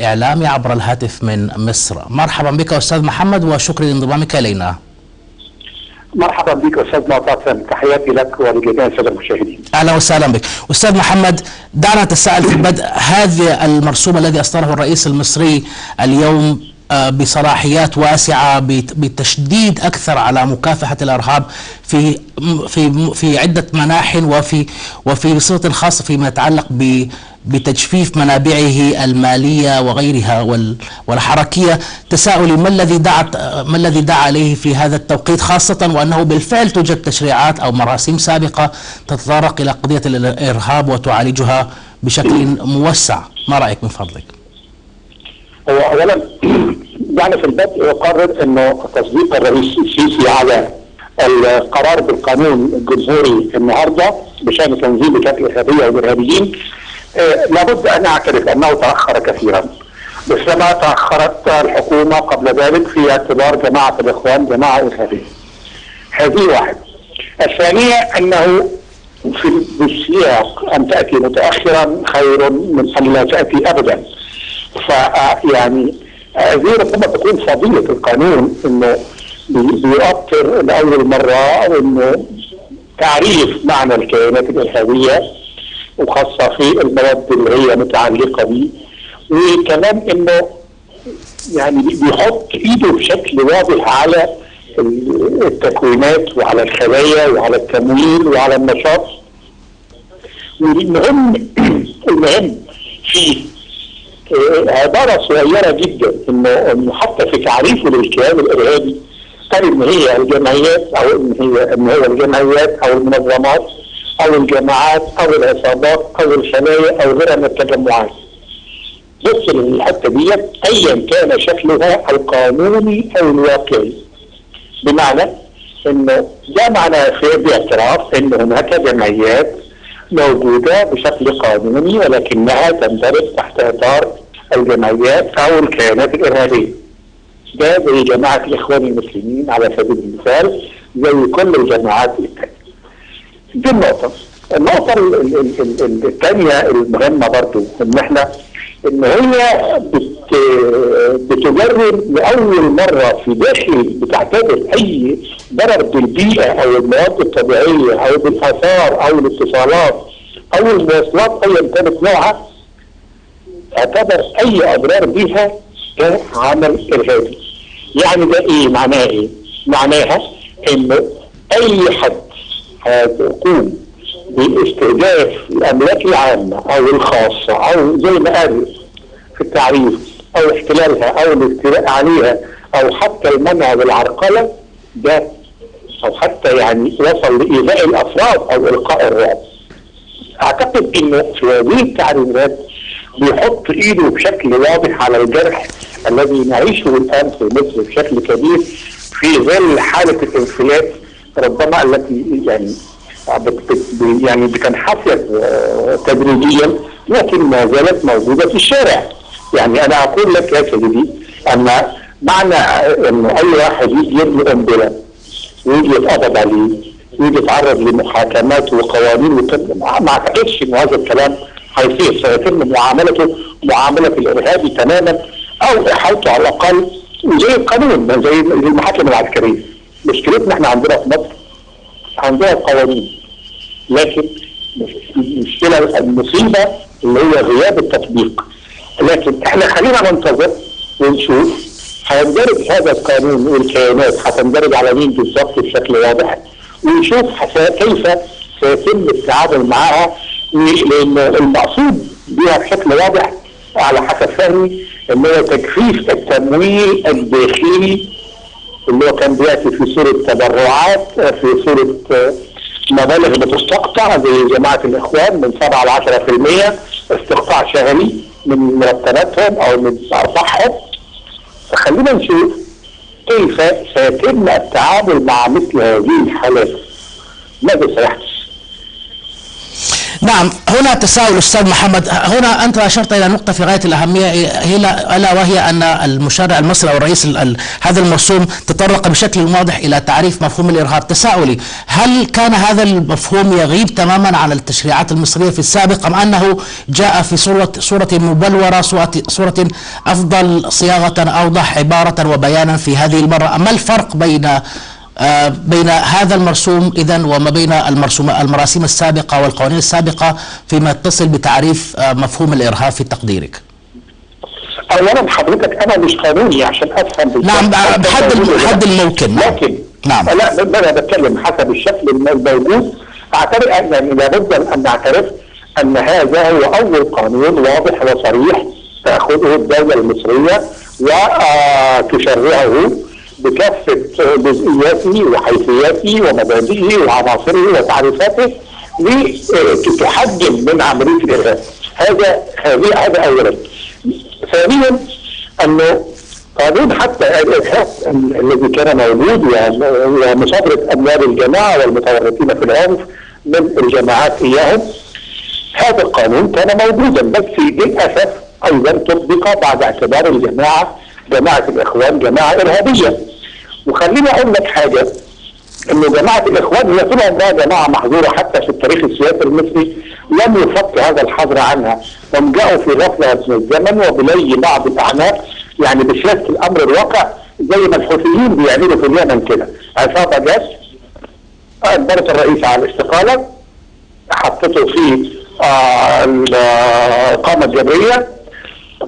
الإعلامي عبر الهاتف من مصر. مرحبا بك أستاذ محمد وشكرا لانضمامك إلينا. مرحبا بك أستاذ معتصم، تحياتي لك ولجميع السادة المشاهدين. أهلا وسهلا بك أستاذ محمد. دعنا نتساءل في البدء، هذا المرسوم الذي أصدره الرئيس المصري اليوم بصلاحيات واسعة بتشديد أكثر على مكافحة الإرهاب في عدة مناح وفي بصفة خاصة فيما يتعلق بتجفيف منابعه المالية وغيرها والحركية. تساؤلي ما الذي دعا إليه في هذا التوقيت، خاصة وأنه بالفعل توجد تشريعات أو مراسيم سابقة تتطرق إلى قضية الإرهاب وتعالجها بشكل موسع؟ ما رأيك من فضلك؟ هو أولا يعني في البدء أقرر أنه تصديق الرئيس السيسي على القرار بالقانون الجمهوري النهارده بشأن تنظيم بكافة الإرهابية والإرهابيين لابد أن أعترف أنه تأخر كثيرا، مثلما تأخرت الحكومة قبل ذلك في اعتبار جماعة الإخوان جماعة إرهابية. هذه واحد. الثانية أنه في السياق أن تأتي متأخرا خير من أن لا تأتي أبدا. فيعني هذه ربما تكون فضيلة القانون انه بيؤطر لأول مرة او انه تعريف معنى الكيانات الإرهابية وخاصة في المواد اللي هي متعلقة به، وكمان انه يعني بيحط ايده بشكل واضح على التكوينات وعلى الخلايا وعلى التمويل وعلى النشاط. المهم في عبارة صغيرة جدا انه حتى في تعريفه للكيان الارهابي قال ان هي الجمعيات او ان هو الجمعيات او المنظمات او الجماعات او العصابات او الخلايا او غيرها من التجمعات. بص للحته ديت ايا كان شكلها القانوني او الواقعي، بمعنى انه ده معناه في باعتراف ان هناك جمعيات موجوده بشكل قانوني ولكنها تندرج تحت اطار الجمعيات او الكيانات الارهابيه. ده زي جماعه الاخوان المسلمين على سبيل المثال، زي كل الجماعات الثانيه. دي النقطه الثانيه المهمه برضو ان هي بتجرب لاول مره في داخل بتعتبر اي ضرر بالبيئه او المواد الطبيعيه او بالاثار او الاتصالات او المواصلات ايا كانت نوعها، تعتبر اي اضرار بها كعمل ارهابي. يعني ده ايه؟ معناها ايه؟ معناها انه اي حد هيقوم باستهداف الاملاك العامه او الخاصه او زي ما قال في التعريف او احتلالها او الاستيلاء عليها او حتى المنع والعرقله، ده او حتى يعني وصل لايذاء الافراد او القاء الرعب. اعتقد انه في هذه التعريفات بيحط ايده بشكل واضح على الجرح الذي نعيشه الان في مصر بشكل كبير في ظل حاله الانفلات ربما التي يعني بتنحسر تدريجيا لكن ما زالت موجوده في الشارع. يعني انا اقول لك يا سيدي ان معنى انه اي واحد يجي يبني قنبله ويجي يتقبض عليه ويجي يتعرض لمحاكمات وقوانين ما اعتقدش ان هذا الكلام هيصير، سيتم معاملته معامله الارهابي تماما او احالته على الاقل زي القانون زي المحاكم العسكريه. مشكلتنا احنا عندنا في مصر عندنا قوانين، لكن المشكله المصيبه اللي هي غياب التطبيق. لكن احنا خلينا ننتظر ونشوف هيندرج هذا القانون والكيانات هتندرج على مين بالظبط بشكل واضح، ونشوف كيف سيتم التعامل معها، لان المقصود بها بشكل واضح على حسب فهمي ان هو تجفيف التمويل الداخلي اللي هو كان بياتي في صوره تبرعات، في صوره مبالغ بتستقطع زي جماعه الاخوان من 7 ل 10% استقطاع شهري من مرتباتهم او من ارباحهم. فخلينا نشوف كيف سيتم التعامل مع مثل هذه الحالات، ماذا سيحدث؟ نعم، هنا تساؤل أستاذ محمد. هنا أنت أشرت إلى نقطة في غاية الأهمية، ألا وهي أن المشرع المصري أو الرئيس هذا المرسوم تطرق بشكل واضح إلى تعريف مفهوم الإرهاب. تساؤلي، هل كان هذا المفهوم يغيب تماما عن التشريعات المصرية في السابق، أم أنه جاء في صورة مبلورة، صورة أفضل صياغة، أوضح عبارة وبيانا في هذه المرة؟ ما الفرق بين هذا المرسوم إذن وما بين المراسيم السابقة والقوانين السابقة فيما يتصل بتعريف مفهوم الإرهاب في تقديرك؟ اولا حضرتك انا مش قانوني عشان افهم. نعم، بحد الممكن. لكن نعم، لا انا بتكلم حسب الشكل الموجود. اعتبر ان لابد ان نعترف ان هذا هو اول قانون واضح وصريح تاخذه الدوله المصريه وتشرعه بكافه جزئياته وحيثياته ومبادئه وعناصره وتعريفاته لتحجم من عمليه الارهاب. هذا اولا. ثانيا انه قانون حتى الارهاب الذي كان موجود ومصادره اموال الجماعه والمتورطين في العنف من الجماعات اياهم، هذا القانون كان موجودا، بس للاسف ايضا طبق بعد اعتبار جماعه الاخوان جماعه ارهابيه. وخليني اقول لك حاجه، انه جماعه الاخوان هي طول عمرها جماعه محظوره حتى في التاريخ السياسي المصري، لم يفك هذا الحظر عنها، هم جاءوا في غفله من الزمن وبلي بعض الاعناق، يعني بسياسه الامر الواقع زي ما الحوثيين بيعملوا في اليمن كده. عصابه جت اجبرت الرئيس على الاستقاله، حطته في الاقامه الجبريه،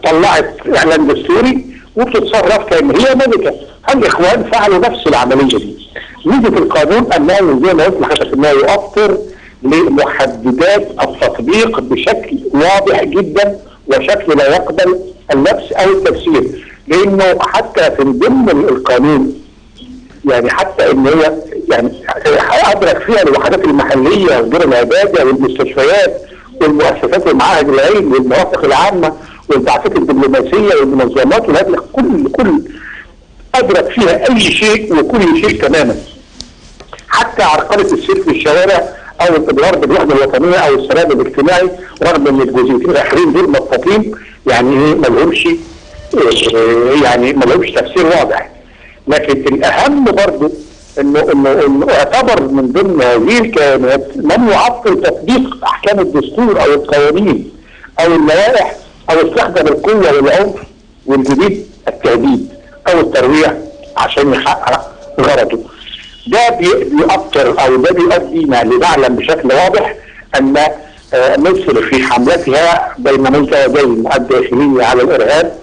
طلعت اعلان دستوري وبتتصرف كان هي ملكه. الاخوان فعلوا نفس العمليه دي. نيجي في القانون انه زي ما قلت لحضرتك انه يؤثر لمحددات التطبيق بشكل واضح جدا وشكل لا يقبل اللبس او التفسير، لانه حتى في ضمن القانون يعني حتى ان هي يعني ادرك فيها الوحدات المحليه ودور العباده والمستشفيات والمؤسسات المعاهد العلم والمرافق العامه والبعثات الدبلوماسيه والمنظمات وهذا كل ادرك فيها اي شيء وكل شيء تماما. حتى عرقله السير في الشوارع او الاضرار بالوحده الوطنيه او السلام الاجتماعي، رغم ان الجزئيتين الاخرين دول مطاطين يعني ما لهمش تفسير واضح. لكن الاهم برضه انه اعتبر من ضمن هذه الكيانات من يعطل تطبيق احكام الدستور او القوانين او اللوائح او استخدم القوه والعنف والجديد التهديد او الترويع عشان يحقق غرضه. ده بيؤثر او ده بيؤدينا لنعلم بشكل واضح ان مصر في حملتها بين مزدوجين الداخليه على الارهاب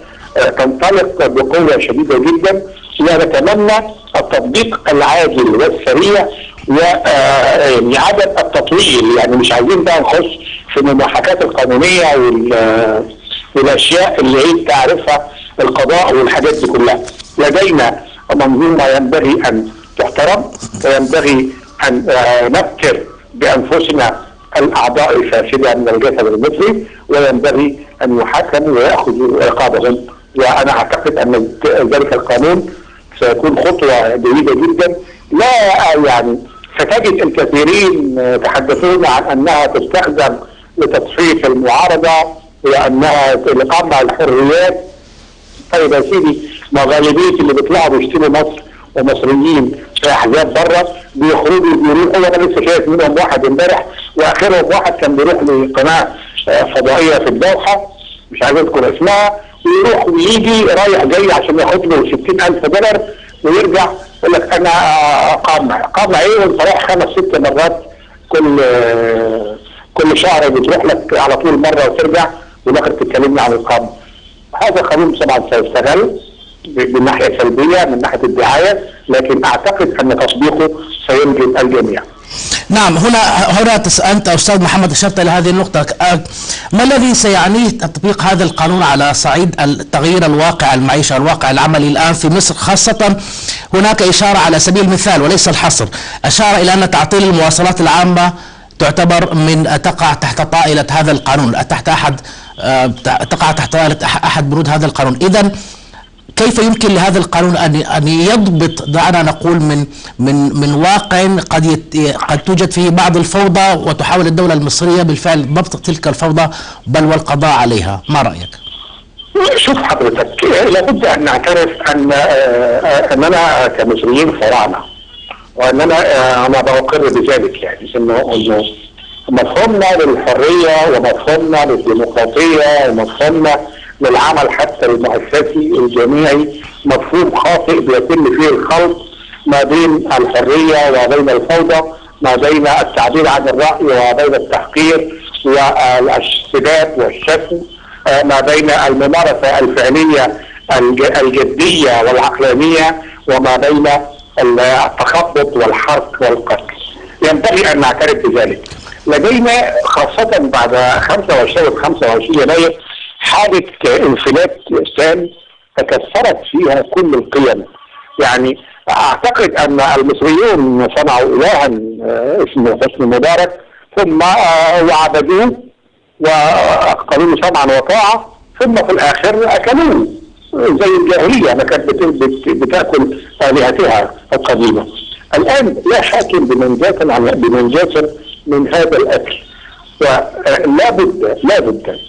تنطلق بقوه شديده جدا، ونتمنى التطبيق العاجل والسريع وعدم التطويل. يعني مش عايزين بقى نخش في المحاكات القانونيه والاشياء اللي هي تعرفها القضاء والحاجات دي كلها. لدينا منظومه ينبغي ان تحترم، وينبغي ان نفكر بانفسنا الاعضاء الفاسده من الجسد المصري، وينبغي ان يحاكموا وياخذوا عقابهم. وانا اعتقد ان ذلك القانون سيكون خطوه جيده جدا. لا يعني ستجد الكثيرين يتحدثون عن انها تستخدم لتصفيف المعارضه وانها لقمع الحريات. طيب يا سيدي، ما غالبيه اللي بيطلعوا بيشتموا مصر ومصريين في احزاب بره بيخرجوا بيروحوا، وانا لسه شايف منهم واحد امبارح واخرهم واحد كان بيروح لقناه فضائيه في الدوحه مش عايز اذكر اسمها، ويروح ويجي رايح جاي عشان ياخد له $60,000 ويرجع يقول لك انا قامع ايه، وانت رايح 5-6 مرات كل شهر بتروح لك على طول مره وترجع والاخر تتكلمني عن القامع. هذا قانون طبعا سيستغل من ناحيه سلبيه من ناحيه الدعايه، لكن اعتقد ان تطبيقه سينجز الجميع. نعم، هنا أنت أستاذ محمد أشرت إلى هذه النقطة. ما الذي سيعنيه تطبيق هذا القانون على صعيد تغيير الواقع المعيشة الواقع العملي الآن في مصر؟ خاصة هناك إشارة على سبيل المثال وليس الحصر، أشار إلى أن تعطيل المواصلات العامة تعتبر تقع تحت طائلة هذا القانون، تقع تحت طائلة أحد بنود هذا القانون. إذن كيف يمكن لهذا القانون ان يضبط، دعنا نقول، من واقع قد توجد فيه بعض الفوضى، وتحاول الدولة المصرية بالفعل ضبط تلك الفوضى بل والقضاء عليها؟ ما رأيك؟ شوف حضرتك، لابد ان نعترف اننا كمصريين فراعنه، واننا انا بقر بذلك، يعني انه مفهومنا للحريه ومفهومنا للديمقراطيه ومفهومنا للعمل حتى المؤسسي الجامعي مفهوم خاطئ بيتم فيه الخلط ما بين الحريه وبين الفوضى، ما بين التعبير عن الراي وبين التحقير والسباب والشتم، ما بين الممارسه الفعليه الجديه والعقلانيه وما بين التخبط والحرق والقتل. ينبغي ان نعترف بذلك. لدينا خاصه بعد 25 يناير حاله انفلات تام تكسرت فيها كل القيم. يعني اعتقد ان المصريون صنعوا الها اسمه حسني مبارك، ثم وعبدوه واقتلوه سمعا وطاعه، ثم في الاخر اكلوه زي الجاهلية ما كانت بتاكل آلهتها القديمة. الآن لا حاكم بمنجاة من هذا الأكل، ولا بد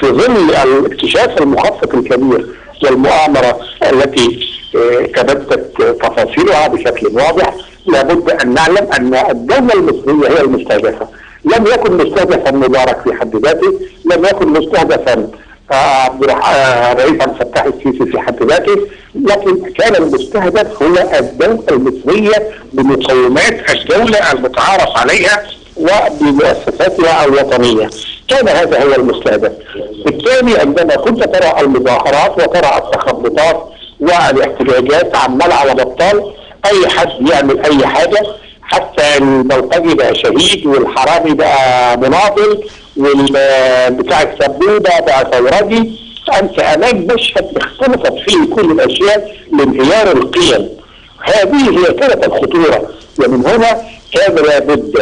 في ظل الاكتشاف المخطط الكبير والمؤامرة التي تبدت تفاصيلها بشكل واضح، لابد أن نعلم أن الدولة المصرية هي المستهدفة. لم يكن مستهدفا مبارك في حد ذاته، لم يكن مستهدفا رئيس عبد الفتاح السيسي في حد ذاته، لكن كان المستهدف هو الدولة المصرية بمقومات الدولة المتعارف عليها وبمؤسساتها الوطنية. كان هذا هو المستهدف. بالتالي عندما كنت ترى المظاهرات وترى التخبطات والاحتجاجات عمال على بطال، اي حد يعمل اي حاجة، حتى البلطجي بقى شهيد والحرامي بقى مناضل والبتاع السبوبة بقى ثورجي، انت امام مشهد اختلفت فيه كل الاشياء لانهيار القيم. هذه هي كانت الخطورة، ومن هنا كان لابد،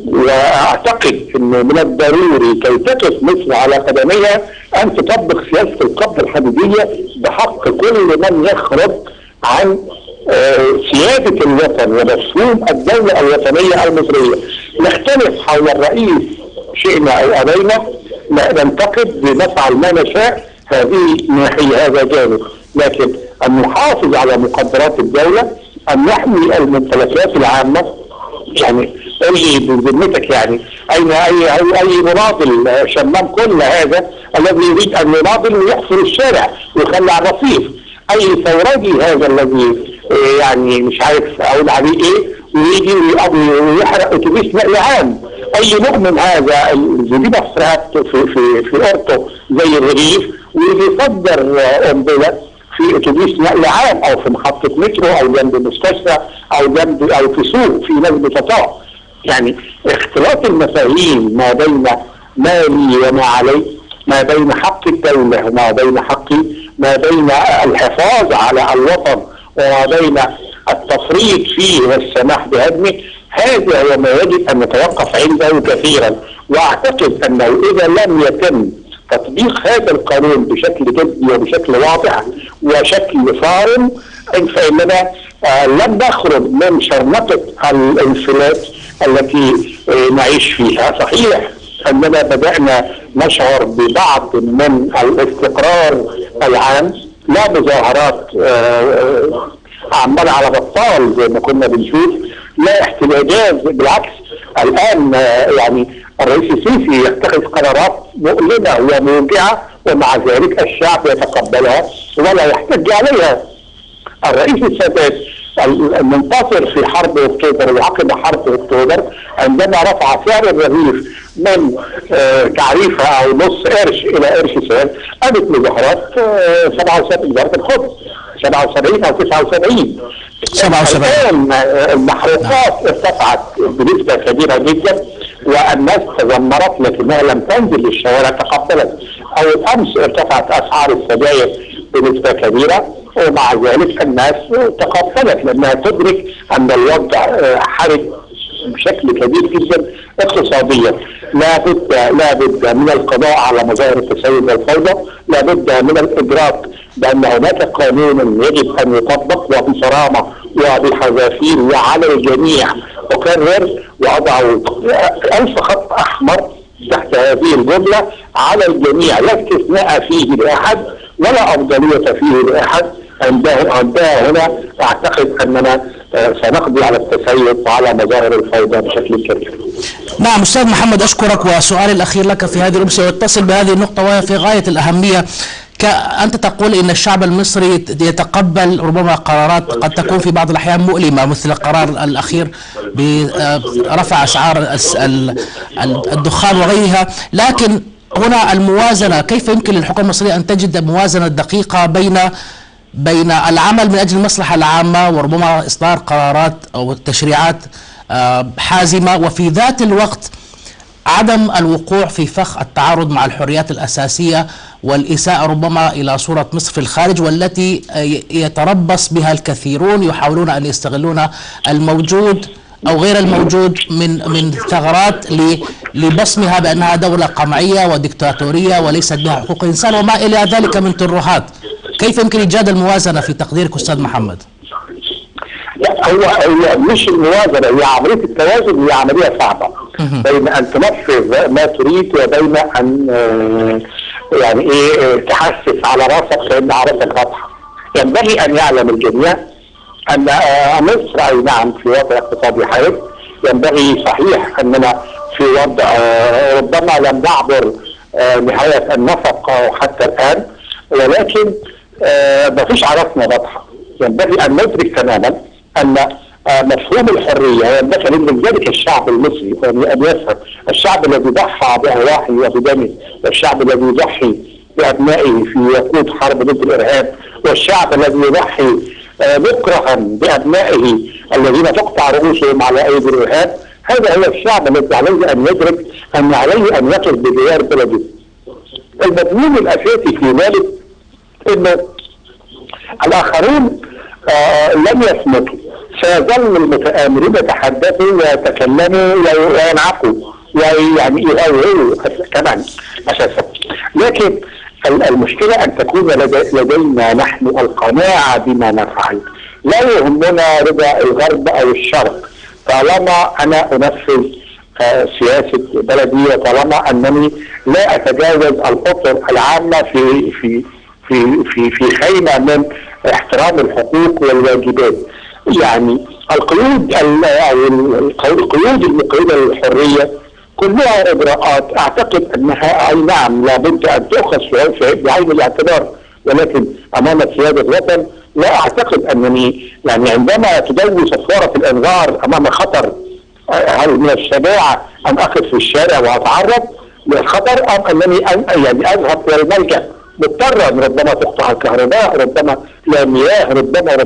واعتقد انه من الضروري كي تقف مصر على قدميها ان تطبق سياسة القبضة الحديدية بحق كل من يخرج عن سيادة الوطن ومفهوم الدولة الوطنية المصرية. نختلف حول الرئيس شئنا او ابينا، ننتقد بنفعل ما نشاء، هذه ناحية هذا جانب، لكن ان نحافظ على مقدرات الدولة، ان نحمي الممتلكات العامة. يعني قل لي بذمتك، يعني اي مناضل شمام كل هذا الذي يريد ان يناضل ويحفر الشارع ويخلع الرصيف، اي ثورجي هذا الذي يعني مش عارف اقول عليه ايه، ويجي ويحرق اتوبيس نقل عام، اي مؤمن هذا اللي دي مصرات في اورطه زي الرغيف، ويجي يصدر قنبله في اتوبيس نقل عام او في محطه مترو او جنب مستشفى او في سوق في ناس بتطاع. يعني اختلاط المفاهيم ما بين ما لي وما علي، ما بين حق الدوله وما بين حقي، ما بين الحفاظ على الوطن وما بين التفريط فيه والسماح بهدمه، هذا هو ما يجب ان نتوقف عنده كثيرا. واعتقد انه اذا لم يتم تطبيق هذا القانون بشكل جدي وبشكل واضح وشكل صارم، فاننا لن نخرج من شرنقة الانفلات التي نعيش فيها. صحيح اننا بدأنا نشعر ببعض من الاستقرار العام، لا مظاهرات عمال على بطال زي ما كنا بنشوف، لا احتجاجات، بالعكس الان يعني الرئيس السيسي يتخذ قرارات مؤلمة وموجعة ومع ذلك الشعب يتقبلها ولا يحتج عليها. الرئيس السادات المنتصر في حرب اكتوبر وعقب حرب اكتوبر عندما رفع سعر الرغيف من تعريفه او نص قرش الى قرش سعر، قامت مظاهرات 77 وزارة الخبز 77 او 79. الان المحروقات ارتفعت بنسبة كبيرة جدا والناس تذمرت لكنها لم تنزل للشوارع، تقبلت. او الامس ارتفعت اسعار السجاير بنسبة كبيرة ومع ذلك الناس تقبلت لانها تدرك ان الوضع حرج بشكل كبير جدا اقتصاديا. لا بد من القضاء على مظاهر التسيب والفوضى، لا بد من الادراك بأن هناك قانون يجب أن يطبق وبصرامة وبحذافير وعلى الجميع. أكرر وأضع 1000 خط أحمر تحت هذه الجملة: على الجميع، لا استثناء فيه لأحد ولا أفضلية فيه لأحد. عندها هنا أعتقد أننا سنقضي على التسيب وعلى مظاهر الفوضى بشكل كبير. نعم أستاذ محمد، أشكرك. وسؤالي الأخير لك في هذه الأمسية يتصل بهذه النقطة وهي في غاية الأهمية. أنت تقول إن الشعب المصري يتقبل ربما قرارات قد تكون في بعض الأحيان مؤلمة، مثل القرار الأخير برفع أسعار الدخان وغيرها، لكن هنا الموازنة، كيف يمكن للحكومة المصرية أن تجد موازنة دقيقة بين العمل من أجل المصلحة العامة وربما إصدار قرارات أو تشريعات حازمة، وفي ذات الوقت عدم الوقوع في فخ التعارض مع الحريات الأساسية والإساءة ربما إلى صورة مصر في الخارج، والتي يتربص بها الكثيرون يحاولون أن يستغلون الموجود أو غير الموجود من ثغرات لبصمها بأنها دولة قمعية وديكتاتورية وليست بها حقوق إنسان وما إلى ذلك من ترهات. كيف يمكن إيجاد الموازنة في تقديرك أستاذ محمد؟ لا، هو مش الموازنة، هي عملية التوازن، هي عملية صعبة بين أن تنفذ ما تريد وبين أن يعني تحسس على راسك كأن راسك واضحة. ينبغي أن يعلم الجميع أن مصر أي نعم في وضع اقتصادي حرج، ينبغي صحيح أننا في وضع ربما لم نعبر نهاية النفق حتى الآن، ولكن ما فيش عرفنا واضحة. ينبغي أن ندرك تماما أن مفهوم الحرية ينبغي من ذلك الشعب المصري أن يفهم، الشعب الذي ضحى بأرواحه وبدمه، والشعب الذي يضحي بأبنائه في وقود حرب ضد الإرهاب، والشعب الذي يضحي مكرها بأبنائه الذين تقطع رؤوسهم على أيدي الإرهاب. هذا هو الشعب الذي عليه أن يدرك أن عليه أن يقف بجوار بلده. المضمون الأساسي في ذلك أن الآخرون لم يصمتوا، سيظل المتآمرين يتحدثوا ويتكلموا وينعقوا ويعني يغيروا كمان أساسا، لكن المشكلة أن تكون لدينا نحن القناعة بما نفعل. لا يهمنا رضا الغرب أو الشرق طالما أنا أنفذ سياسة بلدي، وطالما أنني لا أتجاوز الأطر العامة في خيمة من احترام الحقوق والواجبات. يعني القيود المقيدة للحرية كلها إجراءات أعتقد أنها أي نعم لابد أن تؤخذ بعين الاعتبار، ولكن أمام سيادة الوطن لا أعتقد أنني يعني عندما تدوي صفارة الإنذار أمام خطر، هل من الشجاعة أن أقف في الشارع وأتعرض للخطر أم أنني يعني أذهب إلى الملجأ مضطرا؟ ربما تقطع الكهرباء، ربما لا مياه، ربما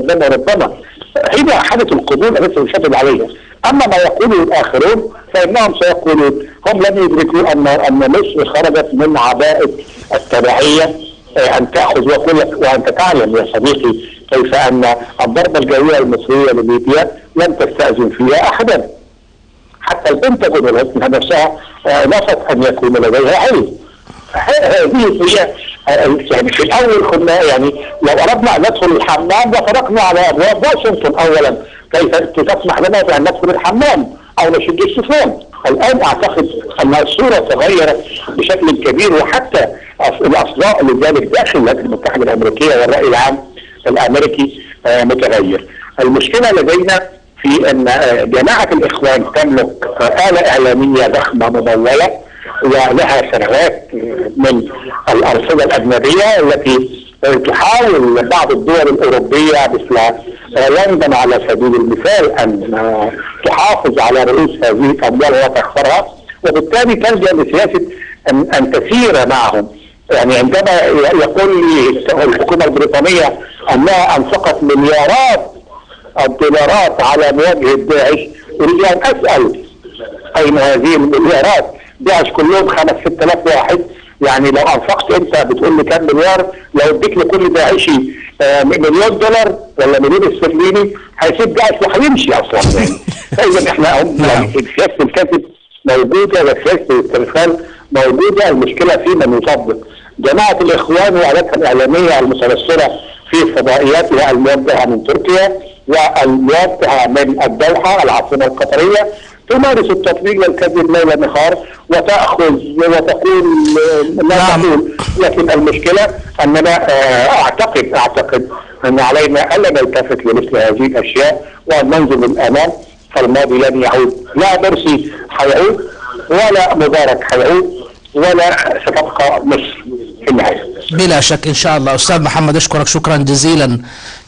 هنا حالة القبول التي نشدد عليها. أما ما يقوله الآخرون فإنهم سيقولون هم لم يدركوا أن مصر خرجت من عباءة التبعية، أن تأخذ وأنت تعلم يا صديقي كيف أن الضربة الجوية المصرية لليبيا لم تستأذن فيها أحدا، حتى البنتاجون نفسها نفت أن يكون لديها علم. هذه هي يعني في الأول كنا يعني لو أردنا أن ندخل الحمام لفرقنا على أبواب واشنطن أولا، كيف تسمح لنا بأن ندخل الحمام أو نشد السفن. الآن أعتقد أن الصورة تغيرت بشكل كبير، وحتى الأصداء لذلك داخل الولايات المتحدة الأمريكية والرأي العام الأمريكي متغير. المشكلة لدينا في أن جماعة الإخوان تملك آلة إعلامية ضخمة ممولة ولها ثروات من الأرصدة الأجنبية التي تحاول بعض الدول الأوروبية مثل لندن على سبيل المثال أن تحافظ على رؤوس هذه الأموال وتخسرها، وبالتالي تلجأ لسياسة أن تسير معهم. يعني عندما يقول لي الحكومة البريطانية أنها أنفقت مليارات الدولارات على مواجهة داعش، أريد أن أسأل أين هذه المليارات؟ داعش كلهم 5-6 آلاف واحد، يعني لو أنفقت أنت بتقول لي كم مليار، لو اديك لكل داعشي $1,000,000 ولا $1,000,000 استرليني هيسيب داعش وهيمشي أصلا. يعني فإذا إحنا يعني سياسة الكذب موجودة وسياسة الاسترسال موجودة، المشكلة في من يطبق. جماعة الإخوان وآلتها الإعلامية المترسلة في فضائياتها الموجهة من تركيا والموجهة من الدوحة العاصمة القطرية تمارس التطبيق والكذب ليل نهار وتأخذ وتقول ما تقول. لكن المشكلة أننا أعتقد أن علينا ألا نلتفت لمثل هذه الأشياء وأن ننظر للأمام، فالماضي لن يعود. لا مرسي حيعود ولا مبارك حيعود ولا ستبقى مصر في النهاية. بلا شك إن شاء الله. أستاذ محمد أشكرك شكرا جزيلا.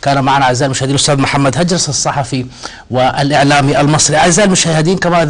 كان معنا أعزائي المشاهدين الأستاذ محمد هجرس الصحفي والإعلامي المصري. أعزائي المشاهدين كما